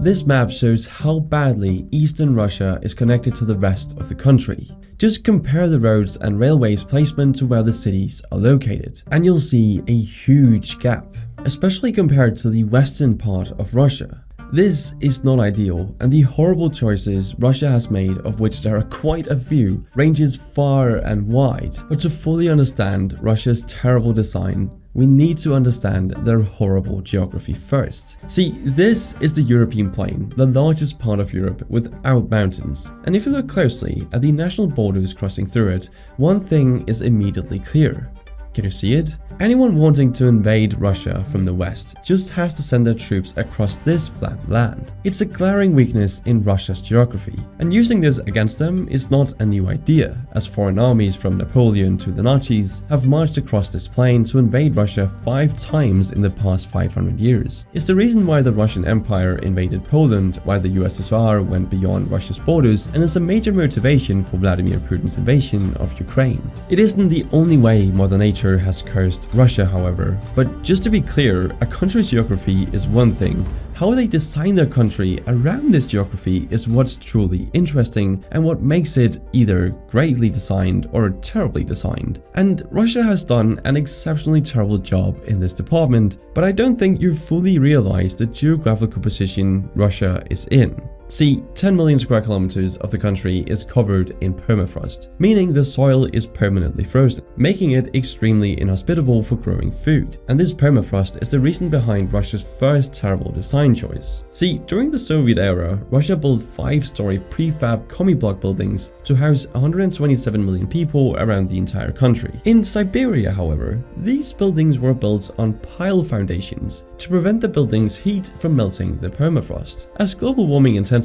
This map shows how badly Eastern Russia is connected to the rest of the country. Just compare the roads and railways placement to where the cities are located, and you'll see a huge gap, especially compared to the western part of Russia. This is not ideal, and the horrible choices Russia has made, of which there are quite a few, ranges far and wide. But to fully understand Russia's terrible design, we need to understand their horrible geography first. See, this is the European plain, the largest part of Europe without mountains. And if you look closely at the national borders crossing through it, one thing is immediately clear. Can you see it? Anyone wanting to invade Russia from the west just has to send their troops across this flat land. It's a glaring weakness in Russia's geography, and using this against them is not a new idea, as foreign armies from Napoleon to the Nazis have marched across this plain to invade Russia 5 times in the past 500 years. It's the reason why the Russian Empire invaded Poland, why the USSR went beyond Russia's borders, and is a major motivation for Vladimir Putin's invasion of Ukraine. It isn't the only way Mother Nature has cursed Russia, however, but just to be clear, a country's geography is one thing. How they design their country around this geography is what's truly interesting and what makes it either greatly designed or terribly designed. And Russia has done an exceptionally terrible job in this department, but I don't think you fully realize the geographical position Russia is in. See, 10 million square kilometers of the country is covered in permafrost, meaning the soil is permanently frozen, making it extremely inhospitable for growing food. And this permafrost is the reason behind Russia's first terrible design choice. See, during the Soviet era, Russia built 5-story prefab commie-block buildings to house 127 million people around the entire country. In Siberia, however, these buildings were built on pile foundations to prevent the building's heat from melting the permafrost. As global warming intensifies,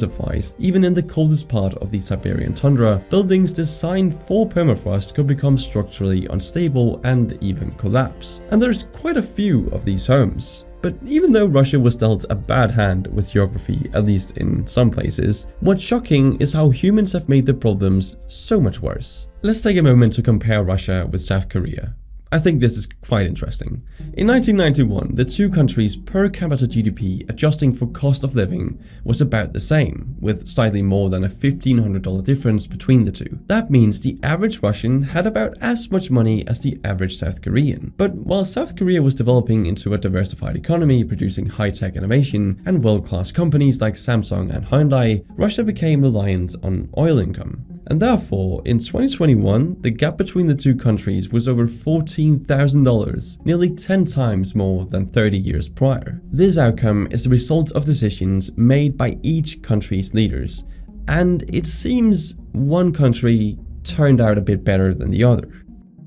even in the coldest part of the Siberian tundra, buildings designed for permafrost could become structurally unstable and even collapse. And there's quite a few of these homes. But even though Russia was dealt a bad hand with geography, at least in some places, what's shocking is how humans have made the problems so much worse. Let's take a moment to compare Russia with South Korea. I think this is quite interesting. In 1991, the two countries' per capita GDP adjusting for cost of living was about the same, with slightly more than a $1,500 difference between the two. That means the average Russian had about as much money as the average South Korean. But while South Korea was developing into a diversified economy, producing high-tech innovation and world-class companies like Samsung and Hyundai, Russia became reliant on oil income. And therefore, in 2021, the gap between the two countries was over $14,000, nearly 10 times more than 30 years prior. This outcome is the result of decisions made by each country's leaders, and it seems one country turned out a bit better than the other.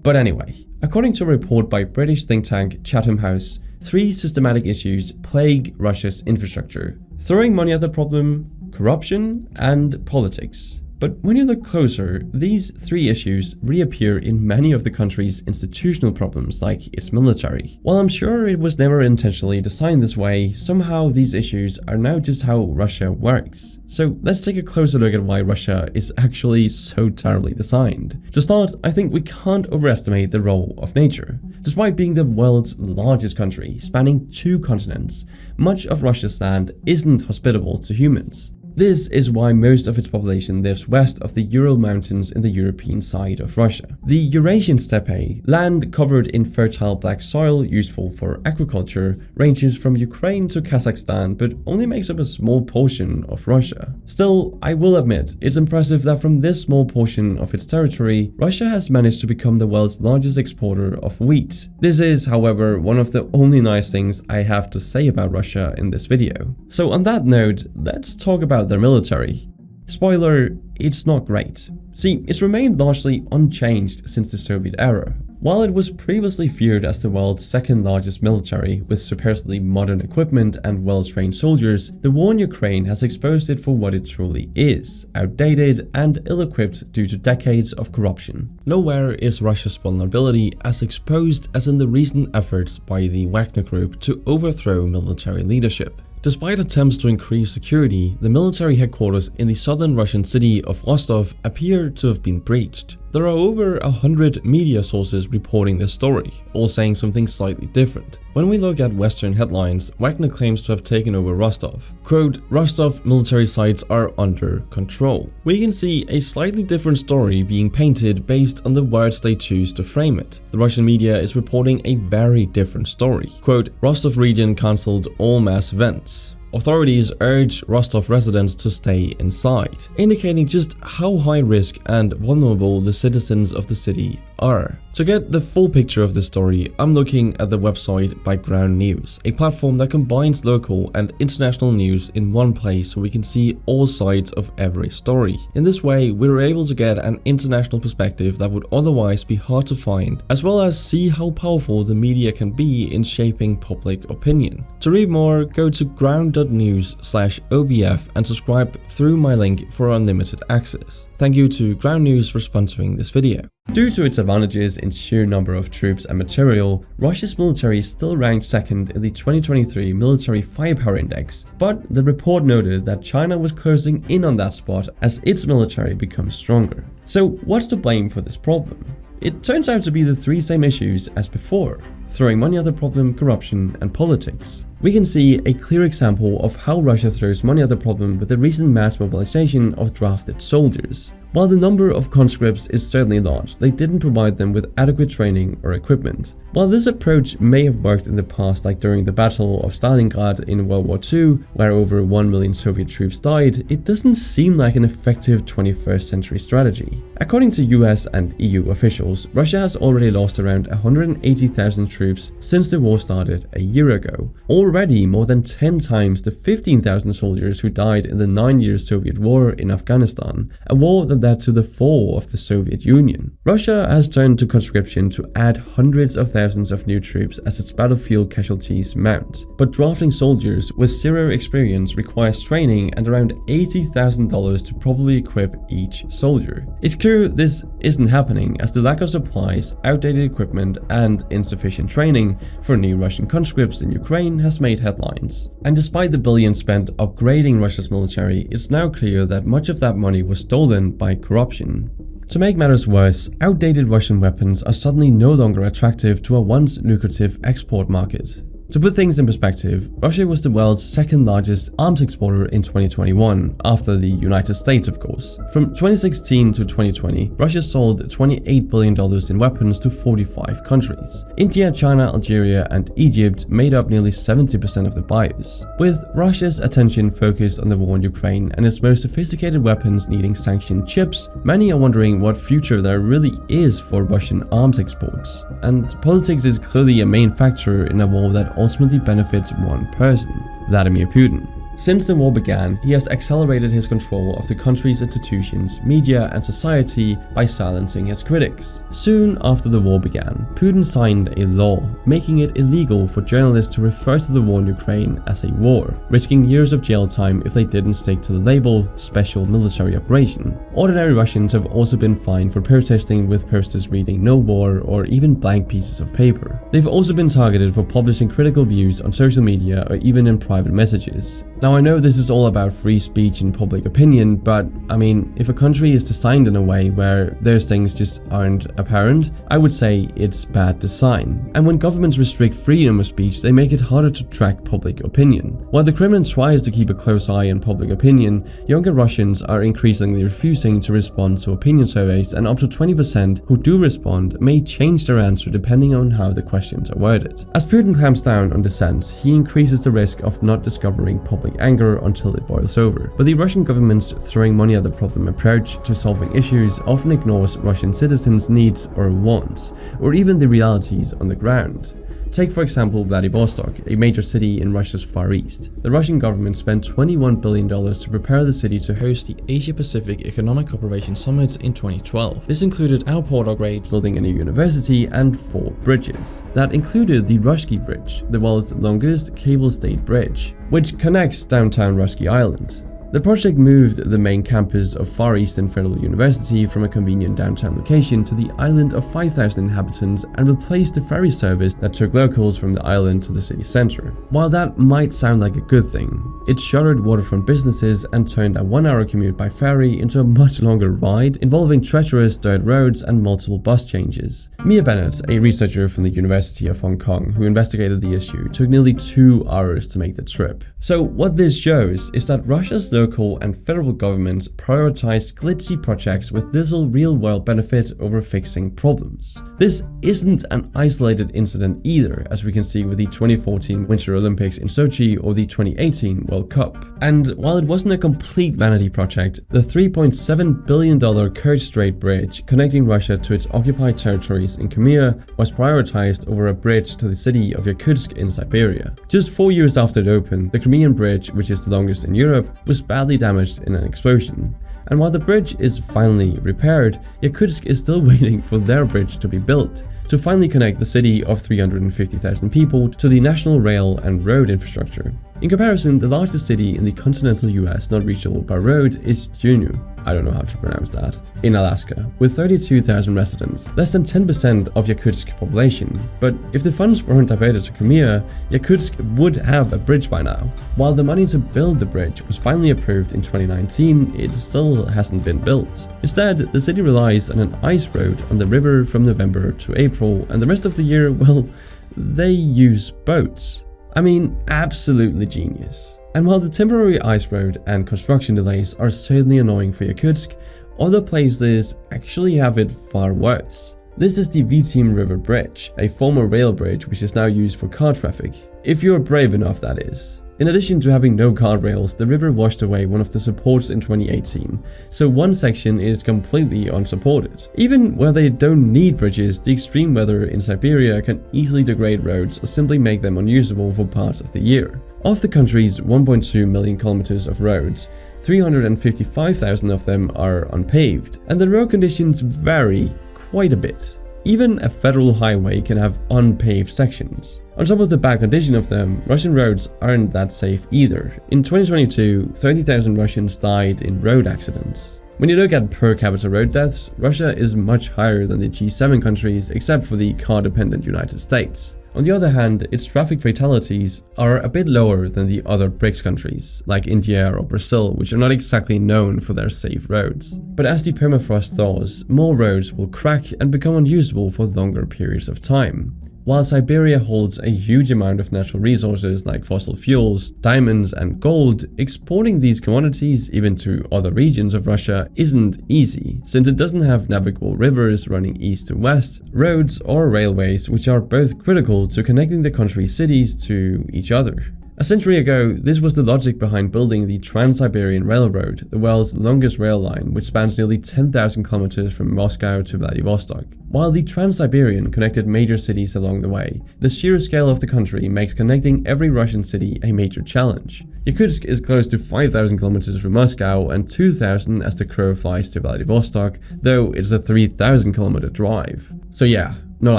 But anyway, according to a report by British think tank Chatham House, 3 systematic issues plague Russia's infrastructure: throwing money at the problem, corruption, and politics. But when you look closer, these 3 issues reappear in many of the country's institutional problems, like its military. While I'm sure it was never intentionally designed this way, somehow these issues are now just how Russia works. So let's take a closer look at why Russia is actually so terribly designed. To start, I think we can't overestimate the role of nature. Despite being the world's largest country, spanning 2 continents, much of Russia's land isn't hospitable to humans. This is why most of its population lives west of the Ural Mountains in the European side of Russia. The Eurasian steppe, land covered in fertile black soil useful for agriculture, ranges from Ukraine to Kazakhstan but only makes up a small portion of Russia. Still, I will admit, it's impressive that from this small portion of its territory, Russia has managed to become the world's largest exporter of wheat. This is, however, one of the only nice things I have to say about Russia in this video. So on that note, let's talk about their military. Spoiler, it's not great. See, it's remained largely unchanged since the Soviet era. While it was previously feared as the world's second largest military, with supposedly modern equipment and well-trained soldiers, the war in Ukraine has exposed it for what it truly is: outdated and ill-equipped due to decades of corruption. Nowhere is Russia's vulnerability as exposed as in the recent efforts by the Wagner Group to overthrow military leadership. Despite attempts to increase security, the military headquarters in the southern Russian city of Rostov appear to have been breached. There are over 100 media sources reporting this story, all saying something slightly different. When we look at Western headlines, Wagner claims to have taken over Rostov. Quote, Rostov military sites are under control. We can see a slightly different story being painted based on the words they choose to frame it. The Russian media is reporting a very different story. Quote, Rostov region cancelled all mass events. Authorities urge Rostov residents to stay inside, indicating just how high risk and vulnerable the citizens of the city are. To get the full picture of this story, I'm looking at the website by Ground News, a platform that combines local and international news in one place so we can see all sides of every story. In this way, we were able to get an international perspective that would otherwise be hard to find, as well as see how powerful the media can be in shaping public opinion. To read more, go to ground.news/OBF and subscribe through my link for unlimited access. Thank you to Ground News for sponsoring this video. Due to its advantages in sheer number of troops and material, Russia's military still ranked second in the 2023 Military Firepower Index, but the report noted that China was closing in on that spot as its military becomes stronger. So what's to blame for this problem? It turns out to be the three same issues as before: throwing money at the problem, corruption, and politics. We can see a clear example of how Russia throws money at the problem with the recent mass mobilization of drafted soldiers. While the number of conscripts is certainly large, they didn't provide them with adequate training or equipment. While this approach may have worked in the past, like during the Battle of Stalingrad in World War II, where over 1 million Soviet troops died, it doesn't seem like an effective 21st century strategy. According to US and EU officials, Russia has already lost around 180,000 troops since the war started a year ago, already more than 10 times the 15,000 soldiers who died in the 9-year Soviet war in Afghanistan, a war that led to the fall of the Soviet Union. Russia has turned to conscription to add hundreds of thousands of new troops as its battlefield casualties mount, but drafting soldiers with zero experience requires training and around $80,000 to properly equip each soldier. It's clear this isn't happening as the lack of supplies, outdated equipment, and insufficient training for new Russian conscripts in Ukraine has made headlines. And despite the billions spent upgrading Russia's military, it's now clear that much of that money was stolen by corruption. To make matters worse, outdated Russian weapons are suddenly no longer attractive to a once lucrative export market. To put things in perspective, Russia was the world's second largest arms exporter in 2021, after the United States of course. From 2016 to 2020, Russia sold $28 billion in weapons to 45 countries. India, China, Algeria, and Egypt made up nearly 70% of the buyers. With Russia's attention focused on the war in Ukraine and its most sophisticated weapons needing sanctioned chips, many are wondering what future there really is for Russian arms exports. And politics is clearly a main factor in a war that ultimately benefits one person: Vladimir Putin. Since the war began, he has accelerated his control of the country's institutions, media, and society by silencing his critics. Soon after the war began, Putin signed a law making it illegal for journalists to refer to the war in Ukraine as a war, risking years of jail time if they didn't stick to the label "special military operation." Ordinary Russians have also been fined for protesting with posters reading "no war" or even blank pieces of paper. They've also been targeted for publishing critical views on social media or even in private messages. Now, I know this is all about free speech and public opinion, but I mean, if a country is designed in a way where those things just aren't apparent, I would say it's bad design. And when governments restrict freedom of speech, they make it harder to track public opinion. While the Kremlin tries to keep a close eye on public opinion, younger Russians are increasingly refusing to respond to opinion surveys, and up to 20% who do respond may change their answer depending on how the questions are worded. As Putin clamps down on dissent, he increases the risk of not discovering public anger until it boils over. But the Russian government's throwing money at the problem approach to solving issues often ignores Russian citizens' needs or wants, or even the realities on the ground. Take for example Vladivostok, a major city in Russia's Far East. The Russian government spent $21 billion to prepare the city to host the Asia-Pacific Economic Cooperation Summit in 2012. This included airport upgrades, building a new university, and 4 bridges. That included the Rushki Bridge, the world's longest cable-stayed bridge, which connects downtown Rushki Island. The project moved the main campus of Far Eastern Federal University from a convenient downtown location to the island of 5,000 inhabitants and replaced the ferry service that took locals from the island to the city center. While that might sound like a good thing, it shuttered waterfront businesses and turned a 1-hour commute by ferry into a much longer ride involving treacherous dirt roads and multiple bus changes. Mia Bennett, a researcher from the University of Hong Kong who investigated the issue, took nearly 2 hours to make the trip. So what this shows is that Russia's local and federal governments prioritize glitchy projects with little real-world benefit over fixing problems. This isn't an isolated incident either, as we can see with the 2014 Winter Olympics in Sochi or the 2018 World Cup. And while it wasn't a complete vanity project, the $3.7 billion Kerch Strait Bridge connecting Russia to its occupied territories in Crimea was prioritized over a bridge to the city of Yakutsk in Siberia. Just 4 years after it opened, the Crimean Bridge, which is the longest in Europe, was badly damaged in an explosion. And while the bridge is finally repaired, Yakutsk is still waiting for their bridge to be built, to finally connect the city of 350,000 people to the national rail and road infrastructure. In comparison, the largest city in the continental US not reachable by road is Juneau, I don't know how to pronounce that, in Alaska, with 32,000 residents, less than 10% of Yakutsk's population. But if the funds weren't diverted to Crimea, Yakutsk would have a bridge by now. While the money to build the bridge was finally approved in 2019, it still hasn't been built. Instead, the city relies on an ice road on the river from November to April, and the rest of the year, well, they use boats. I mean, absolutely genius. And while the temporary ice road and construction delays are certainly annoying for Yakutsk, other places actually have it far worse. This is the Vuuren River Bridge, a former rail bridge which is now used for car traffic. If you're brave enough, that is. In addition to having no guardrails, the river washed away one of the supports in 2018, so one section is completely unsupported. Even where they don't need bridges, the extreme weather in Siberia can easily degrade roads or simply make them unusable for parts of the year. Of the country's 1.2 million kilometers of roads, 355,000 of them are unpaved, and the road conditions vary quite a bit. Even a federal highway can have unpaved sections. On top of the bad condition of them, Russian roads aren't that safe either. In 2022, 30,000 Russians died in road accidents. When you look at per capita road deaths, Russia is much higher than the G7 countries except for the car-dependent United States. On the other hand, its traffic fatalities are a bit lower than the other BRICS countries, like India or Brazil, which are not exactly known for their safe roads. But as the permafrost thaws, more roads will crack and become unusable for longer periods of time. While Siberia holds a huge amount of natural resources like fossil fuels, diamonds and gold, exporting these commodities even to other regions of Russia isn't easy, since it doesn't have navigable rivers running east to west, roads or railways which are both critical to connecting the country's cities to each other. A century ago, this was the logic behind building the Trans-Siberian Railroad, the world's longest rail line, which spans nearly 10,000 kilometers from Moscow to Vladivostok. While the Trans-Siberian connected major cities along the way, the sheer scale of the country makes connecting every Russian city a major challenge. Yakutsk is close to 5,000 kilometers from Moscow and 2,000 as the crow flies to Vladivostok, though it's a 3,000 kilometer drive. So yeah, not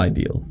ideal.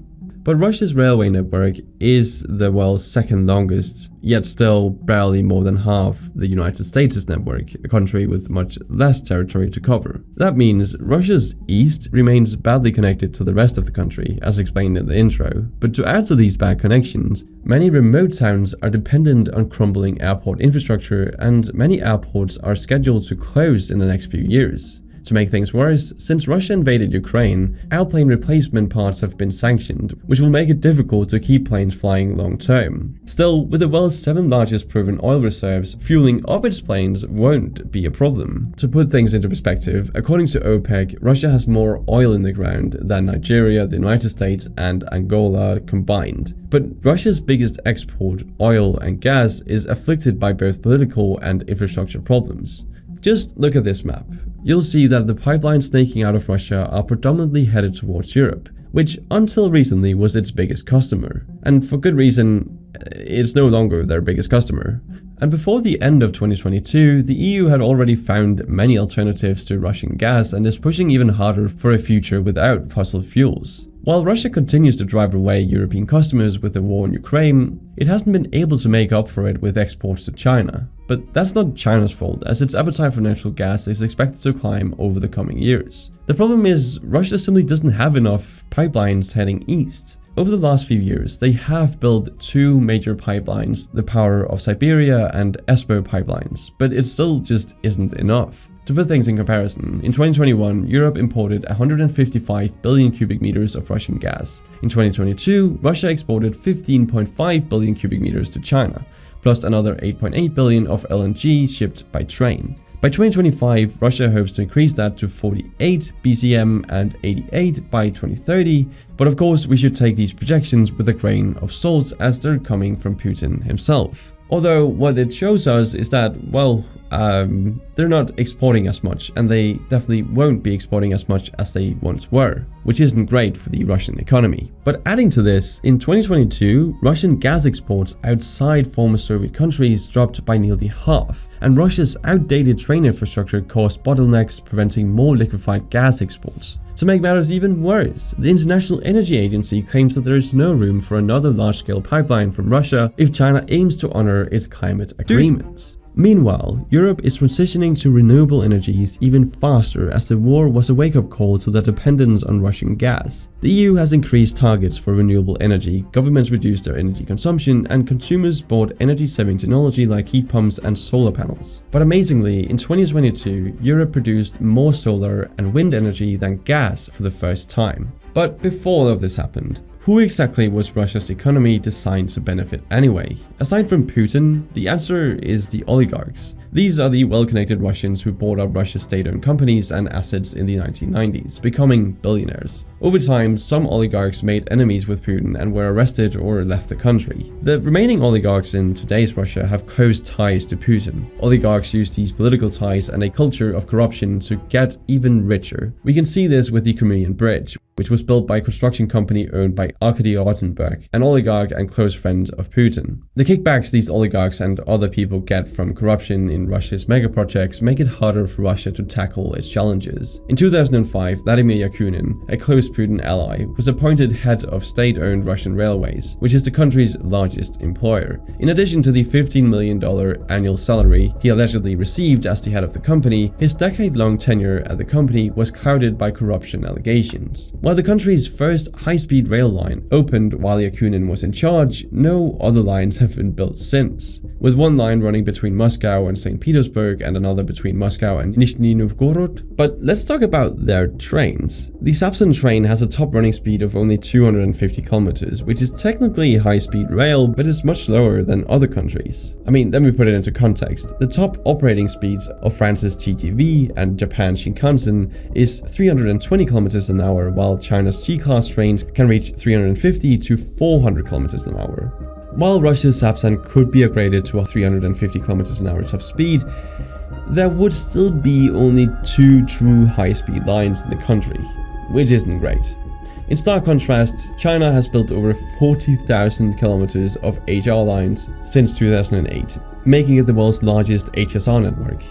But Russia's railway network is the world's second longest, yet still barely more than half the United States' network, a country with much less territory to cover. That means Russia's east remains badly connected to the rest of the country, as explained in the intro. But to add to these bad connections, many remote towns are dependent on crumbling airport infrastructure, and many airports are scheduled to close in the next few years. To make things worse, since Russia invaded Ukraine, airplane replacement parts have been sanctioned, which will make it difficult to keep planes flying long term. Still, with the world's 7th largest proven oil reserves, fueling up its planes won't be a problem. To put things into perspective, according to OPEC, Russia has more oil in the ground than Nigeria, the United States and Angola combined. But Russia's biggest export, oil and gas, is afflicted by both political and infrastructure problems. Just look at this map. You'll see that the pipelines snaking out of Russia are predominantly headed towards Europe, which until recently was its biggest customer. And for good reason, it's no longer their biggest customer. And before the end of 2022, the EU had already found many alternatives to Russian gas and is pushing even harder for a future without fossil fuels. While Russia continues to drive away European customers with the war in Ukraine, it hasn't been able to make up for it with exports to China. but that's not China's fault, as its appetite for natural gas is expected to climb over the coming years. The problem is Russia simply doesn't have enough pipelines heading east. Over the last few years, they have built 2 major pipelines, the Power of Siberia and Espo pipelines, but it still just isn't enough. To put things in comparison, in 2021, Europe imported 155 billion cubic meters of Russian gas. In 2022, Russia exported 15.5 billion cubic meters to China, plus another 8.8 billion of LNG shipped by train. By 2025, Russia hopes to increase that to 48 BCM and 88 by 2030, but of course we should take these projections with a grain of salt as they're coming from Putin himself. Although what it shows us is that, well, they're not exporting as much, and they definitely won't be exporting as much as they once were, which isn't great for the Russian economy. But adding to this, in 2022, Russian gas exports outside former Soviet countries dropped by nearly half, and Russia's outdated train infrastructure caused bottlenecks, preventing more liquefied gas exports. To make matters even worse, the International Energy Agency claims that there is no room for another large-scale pipeline from Russia if China aims to honor its climate agreements. Meanwhile, Europe is transitioning to renewable energies even faster, as the war was a wake-up call to their dependence on Russian gas. The EU has increased targets for renewable energy, governments reduced their energy consumption, and consumers bought energy-saving technology like heat pumps and solar panels. But amazingly, in 2022, Europe produced more solar and wind energy than gas for the first time. But before all of this happened, who exactly was Russia's economy designed to benefit anyway? Aside from Putin, the answer is the oligarchs. These are the well-connected Russians who bought up Russia's state-owned companies and assets in the 1990s, becoming billionaires. Over time, some oligarchs made enemies with Putin and were arrested or left the country. The remaining oligarchs in today's Russia have close ties to Putin. Oligarchs use these political ties and a culture of corruption to get even richer. We can see this with the Crimean Bridge, which was built by a construction company owned by Arkady Rotenberg, an oligarch and close friend of Putin. The kickbacks these oligarchs and other people get from corruption in Russia's megaprojects make it harder for Russia to tackle its challenges. In 2005, Vladimir Yakunin, a close Putin ally, was appointed head of state-owned Russian Railways, which is the country's largest employer. In addition to the $15 million annual salary he allegedly received as the head of the company, his decade-long tenure at the company was clouded by corruption allegations. While the country's first high-speed rail line opened while Yakunin was in charge, no other lines have been built since, with one line running between Moscow and St. Petersburg and another between Moscow and Nizhny Novgorod. But let's talk about their trains. The Sapsan train has a top running speed of only 250 kilometers, which is technically high-speed rail, but it's much slower than other countries. I mean, let me put it into context. The top operating speeds of France's TGV and Japan's Shinkansen is 320 kilometers an hour, while China's G-class trains can reach 350 to 400 kilometers an hour. While Russia's Sapsan could be upgraded to a 350 kilometers an hour top speed, there would still be only 2 true high-speed lines in the country, which isn't great. In stark contrast, China has built over 40,000 kilometers of HR lines since 2008, making it the world's largest HSR network.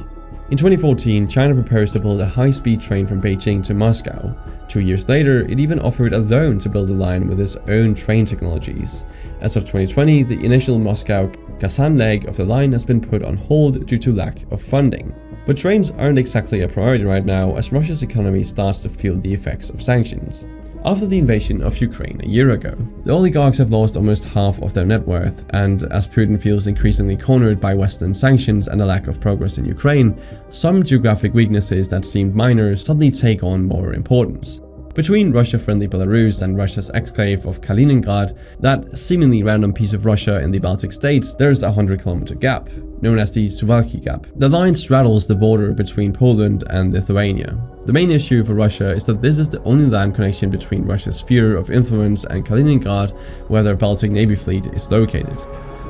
In 2014, China proposed to build a high-speed train from Beijing to Moscow. 2 years later, it even offered a loan to build a line with its own train technologies. As of 2020, the initial Moscow-Kazan leg of the line has been put on hold due to lack of funding. But trains aren't exactly a priority right now, as Russia's economy starts to feel the effects of sanctions. After the invasion of Ukraine a year ago, the oligarchs have lost almost half of their net worth, and as Putin feels increasingly cornered by Western sanctions and a lack of progress in Ukraine, some geographic weaknesses that seemed minor suddenly take on more importance. Between Russia-friendly Belarus and Russia's exclave of Kaliningrad, that seemingly random piece of Russia in the Baltic states, there's a 100-kilometer gap, known as the Suvalki gap. The line straddles the border between Poland and Lithuania. The main issue for Russia is that this is the only land connection between Russia's sphere of influence and Kaliningrad, where their Baltic Navy fleet is located.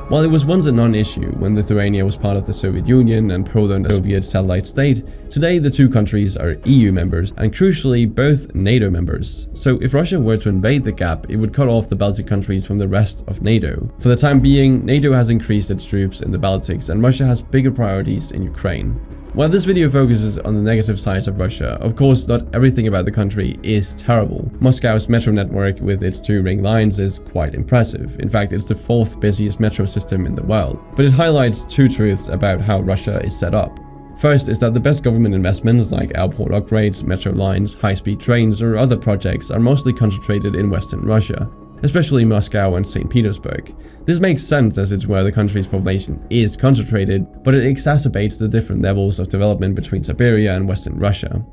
While it was once a non-issue when Lithuania was part of the Soviet Union and Poland a Soviet satellite state, today the two countries are EU members and crucially both NATO members. So if Russia were to invade the gap, it would cut off the Baltic countries from the rest of NATO. For the time being, NATO has increased its troops in the Baltics and Russia has bigger priorities in Ukraine. While this video focuses on the negative sides of Russia, of course not everything about the country is terrible. Moscow's metro network with its 2 ring lines is quite impressive. In fact, it's the 4th busiest metro system in the world. But it highlights 2 truths about how Russia is set up. First is that the best government investments like airport upgrades, metro lines, high-speed trains or other projects are mostly concentrated in Western Russia, especially Moscow and St. Petersburg. This makes sense as it's where the country's population is concentrated, but it exacerbates the different levels of development between Siberia and Western Russia.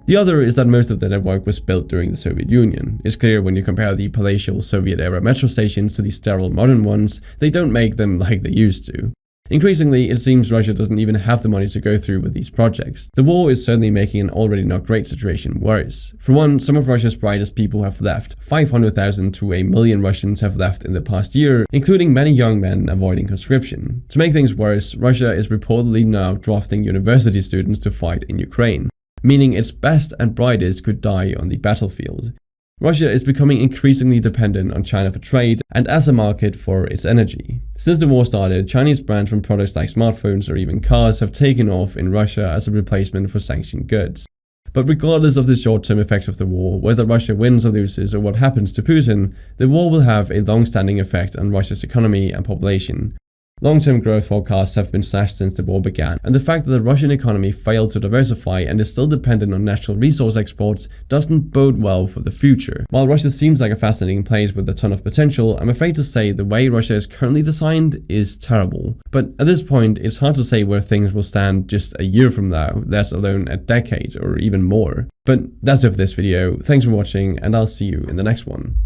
The other is that most of the network was built during the Soviet Union. It's clear when you compare the palatial Soviet-era metro stations to the sterile modern ones, they don't make them like they used to. Increasingly, it seems Russia doesn't even have the money to go through with these projects. The war is certainly making an already not great situation worse. For one, some of Russia's brightest people have left. 500,000 to 1 million Russians have left in the past year, including many young men avoiding conscription. To make things worse, Russia is reportedly now drafting university students to fight in Ukraine, meaning its best and brightest could die on the battlefield. Russia is becoming increasingly dependent on China for trade and as a market for its energy. Since the war started, Chinese brands from products like smartphones or even cars have taken off in Russia as a replacement for sanctioned goods. But regardless of the short-term effects of the war, whether Russia wins or loses or what happens to Putin, the war will have a long-standing effect on Russia's economy and population. Long-term growth forecasts have been slashed since the war began, and the fact that the Russian economy failed to diversify and is still dependent on natural resource exports doesn't bode well for the future. While Russia seems like a fascinating place with a ton of potential, I'm afraid to say the way Russia is currently designed is terrible. But at this point, it's hard to say where things will stand just a year from now, let alone a decade or even more. But that's it for this video. Thanks for watching, and I'll see you in the next one.